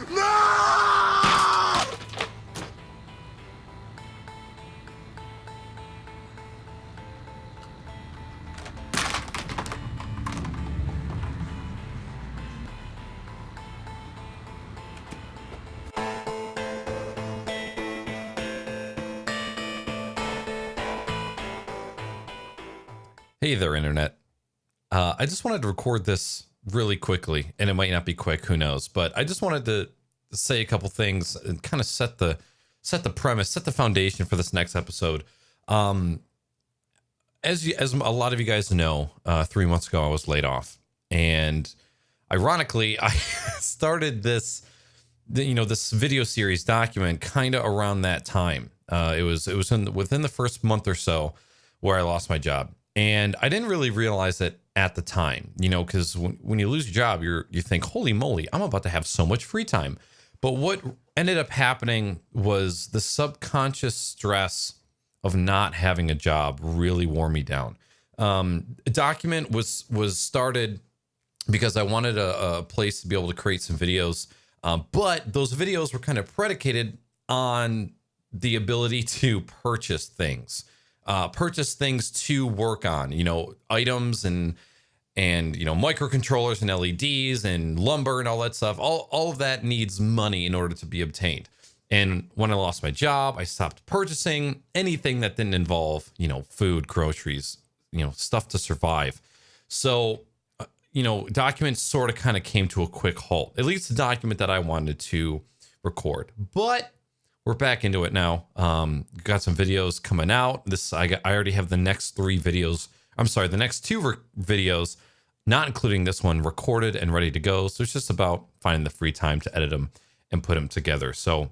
No! Hey there, Internet. I just wanted to record this really quickly, and it might not be quick, who knows? But I just wanted to say a couple things and kind of set the premise, set the foundation for this next episode. As a lot of you guys know, 3 months ago I was laid off, and ironically, I started this video series document kind of around that time. It was within the first month or so where I lost my job. And I didn't really realize it at the time, because when you lose your job, you think, holy moly, I'm about to have so much free time. But what ended up happening was the subconscious stress of not having a job really wore me down. A document was started because I wanted a place to be able to create some videos. But those videos were kind of predicated on the ability to purchase things to work on, items and microcontrollers and LEDs and lumber and all that stuff. All of that needs money in order to be obtained. And when I lost my job, I stopped purchasing anything that didn't involve, food, groceries, stuff to survive. So, documents sort of kind of came to a quick halt, at least the document that I wanted to record. But we're back into it now. Got some videos coming out. I already have the next 3 videos. I'm sorry, the next 2 videos, not including this one, recorded and ready to go. So it's just about finding the free time to edit them and put them together. So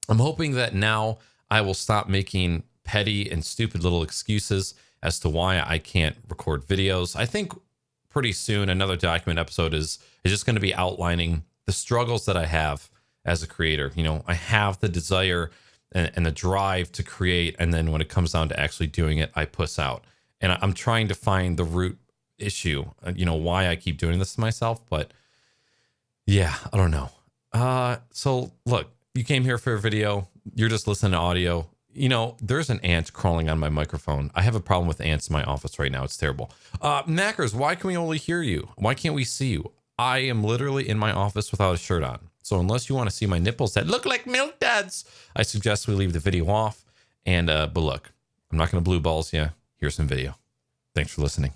I'm hoping that now I will stop making petty and stupid little excuses as to why I can't record videos. I think pretty soon another document episode is just going to be outlining the struggles that I have as a creator. I have the desire and the drive to create, and then when it comes down to actually doing it, I puss out. And I'm trying to find the root issue, why I keep doing this to myself. But yeah, I don't know. So look, you came here for a video. You're just listening to audio. There's an ant crawling on my microphone. I have a problem with ants in my office right now. It's terrible. Naaackers, why can we only hear you? Why can't we see you? I am literally in my office without a shirt on. So unless you want to see my nipples that look like milk duds, I suggest we leave the video off. And but look, I'm not going to blue balls you. Here's some video. Thanks for listening.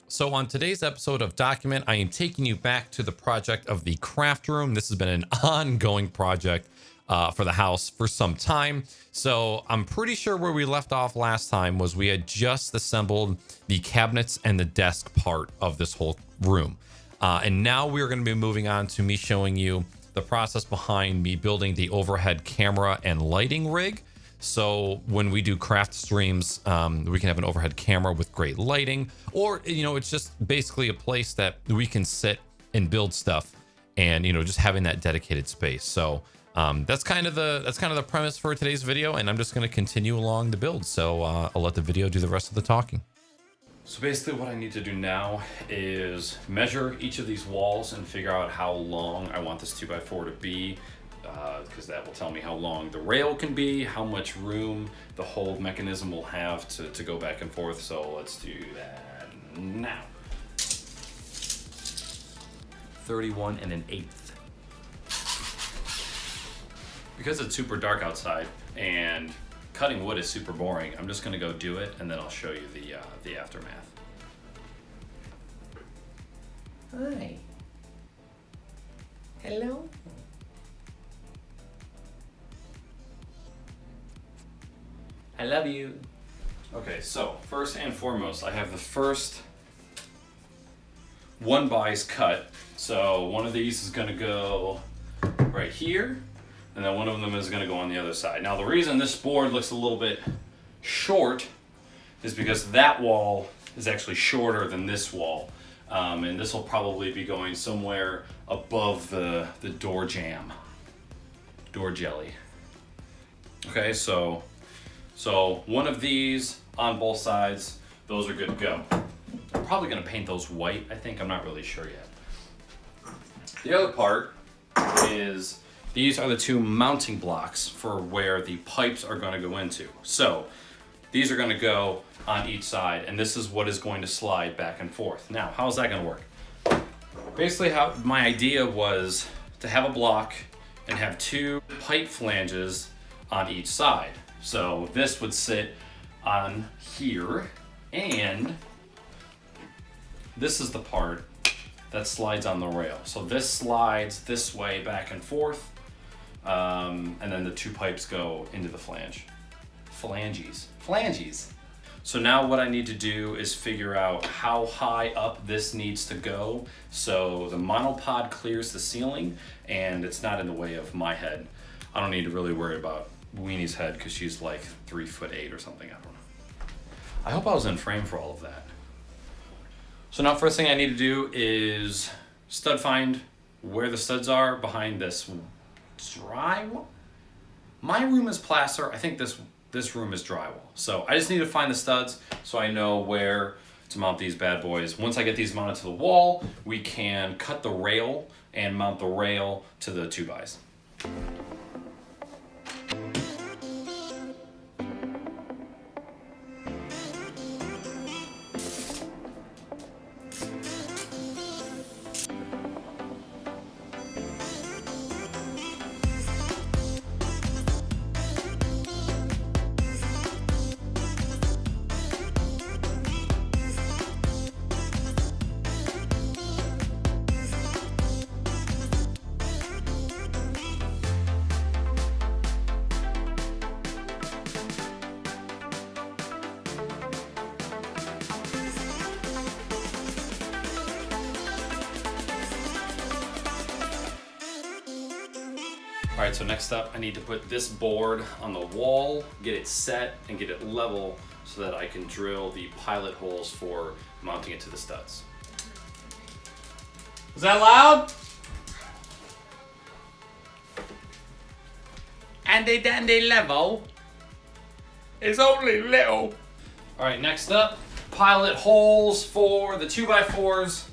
So on today's episode of Document, I am taking you back to the project of the craft room. This has been an ongoing project for the house for some time. So I'm pretty sure where we left off last time was we had just assembled the cabinets and the desk part of this whole room. And now we're going to be moving on to me showing you the process behind me building the overhead camera and lighting rig. So when we do craft streams, we can have an overhead camera with great lighting, or, it's just basically a place that we can sit and build stuff and, just having that dedicated space. So that's kind of the premise for today's video. And I'm just going to continue along the build. So I'll let the video do the rest of the talking. So basically what I need to do now is measure each of these walls and figure out how long I want this 2x4 to be, because that will tell me how long the rail can be, how much room the whole mechanism will have to go back and forth. So let's do that now. 31 1/8. Because it's super dark outside and cutting wood is super boring, I'm just gonna go do it and then I'll show you the aftermath. Hi. Hello. I love you. Okay, so first and foremost, I have the first 1-bys cut. So one of these is gonna go right here, and then one of them is gonna go on the other side. Now the reason this board looks a little bit short is because that wall is actually shorter than this wall. And this will probably be going somewhere above the door jamb, door jelly. Okay, so one of these on both sides, those are good to go. I'm probably gonna paint those white, I think. I'm not really sure yet. The other part is these are the two mounting blocks for where the pipes are going to go into. So these are going to go on each side, and this is what is going to slide back and forth. Now, how is that going to work? Basically, how my idea was to have a block and have two pipe flanges on each side. So this would sit on here, and this is the part that slides on the rail. So this slides this way back and forth, and then the two pipes go into the flanges. So now what I need to do is figure out how high up this needs to go so the monopod clears the ceiling and it's not in the way of my head. I don't need to really worry about Weenie's head because she's like 3'8" or something, I don't know. I hope I was in frame for all of that. So now first thing I need to do is stud find where the studs are behind this drywall. My room is plaster, I think this room is drywall. So I just need to find the studs so I know where to mount these bad boys. Once I get these mounted to the wall, we can cut the rail and mount the rail to the 2x. All right, so next up, I need to put this board on the wall, get it set, and get it level so that I can drill the pilot holes for mounting it to the studs. Is that loud? Andy dandy level. It's only little. All right, next up, pilot holes for the 2x4s.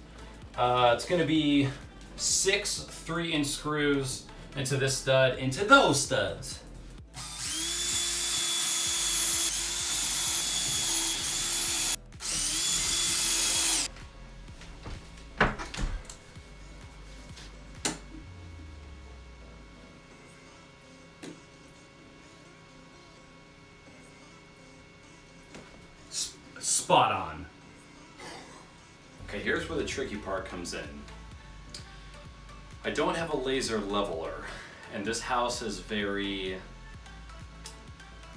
It's gonna be 6 3-inch screws into this stud, into those studs. Spot on. Okay, here's where the tricky part comes in. I don't have a laser leveler, and this house is very,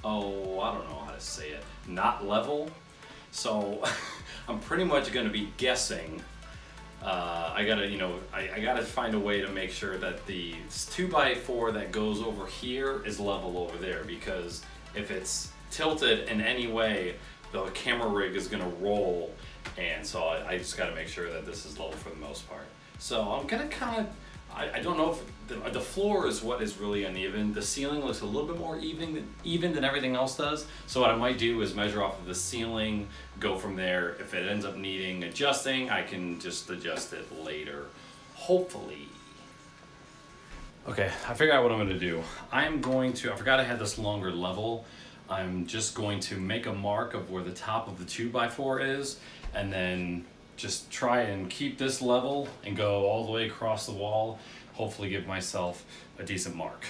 I don't know how to say it, not level. So I'm pretty much gonna be guessing. I gotta find a way to make sure that the 2x4 that goes over here is level over there, because if it's tilted in any way, the camera rig is gonna roll, and so I just gotta make sure that this is level for the most part. So I'm gonna kind of, I don't know if the floor is what is really uneven. The ceiling looks a little bit more even than everything else does. So what I might do is measure off of the ceiling, go from there. If it ends up needing adjusting, I can just adjust it later, hopefully. Okay, I figured out what I'm gonna do. I forgot I had this longer level. I'm just going to make a mark of where the top of the 2x4 is, and then just try and keep this level and go all the way across the wall, hopefully give myself a decent mark.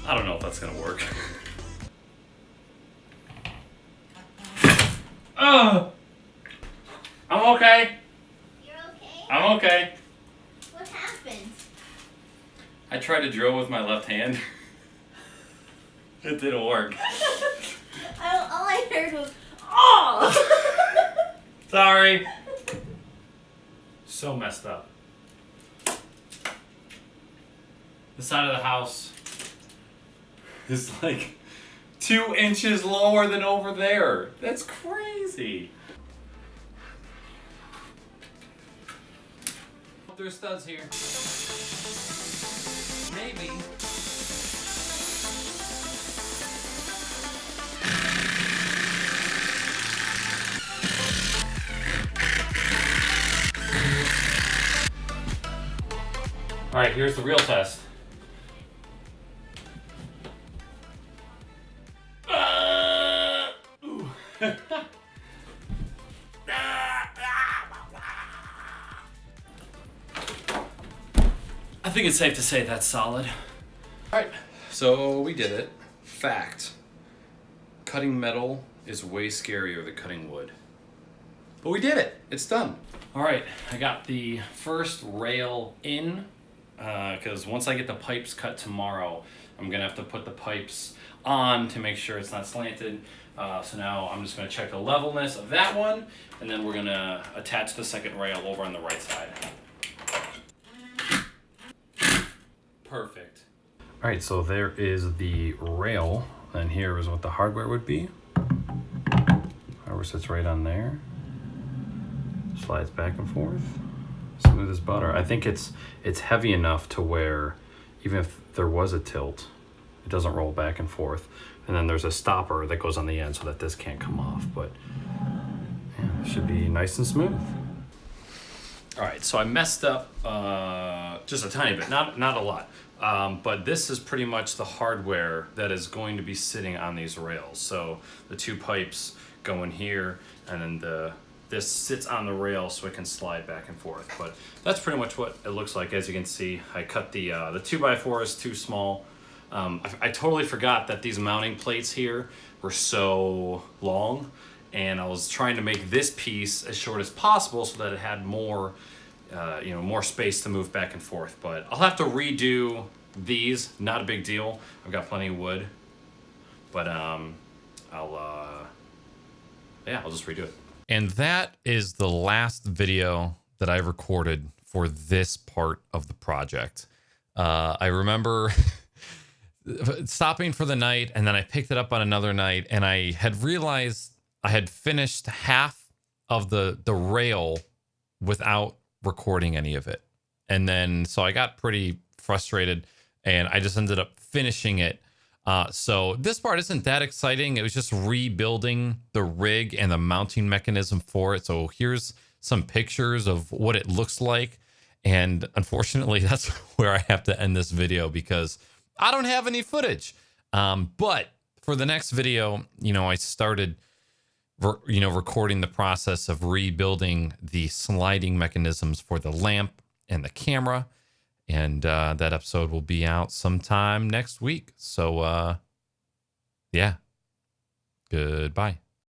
I don't know if that's gonna work. I'm okay. You're okay? I'm okay. What happened? I tried to drill with my left hand. It didn't work. All I heard was, oh! Sorry. So messed up. The side of the house is like 2 inches lower than over there. That's crazy. hope there's studs here. Maybe. All right, here's the real test. Ooh. I think it's safe to say that's solid. All right, so we did it. Fact. Cutting metal is way scarier than cutting wood. But we did it. It's done. All right, I got the first rail in because once I get the pipes cut tomorrow, I'm gonna have to put the pipes on to make sure it's not slanted. So now I'm just gonna check the levelness of that one, and then we're gonna attach the second rail over on the right side. Perfect. All right, so there is the rail, and here is what the hardware would be. Hardware sits right on there. Slides back and forth. Smooth as butter. I think it's heavy enough to where even if there was a tilt, it doesn't roll back and forth. And then there's a stopper that goes on the end so that this can't come off, but yeah, it should be nice and smooth. All right, so I messed up just a tiny bit, not a lot. But this is pretty much the hardware that is going to be sitting on these rails. So the two pipes go in here, and then this sits on the rail so it can slide back and forth. But that's pretty much what it looks like. As you can see, I cut the 2x4 is too small. I totally forgot that these mounting plates here were so long, and I was trying to make this piece as short as possible so that it had more, more space to move back and forth. But I'll have to redo these. Not a big deal. I've got plenty of wood, but I'll just redo it. And that is the last video that I recorded for this part of the project. I remember stopping for the night, and then I picked it up on another night, and I had realized I had finished half of the rail without recording any of it. And then, so I got pretty frustrated, and I just ended up finishing it. So this part isn't that exciting. It was just rebuilding the rig and the mounting mechanism for it. So here's some pictures of what it looks like. And unfortunately, that's where I have to end this video because I don't have any footage. But for the next video, I started, recording the process of rebuilding the sliding mechanisms for the lamp and the camera. And that episode will be out sometime next week. So, yeah, goodbye.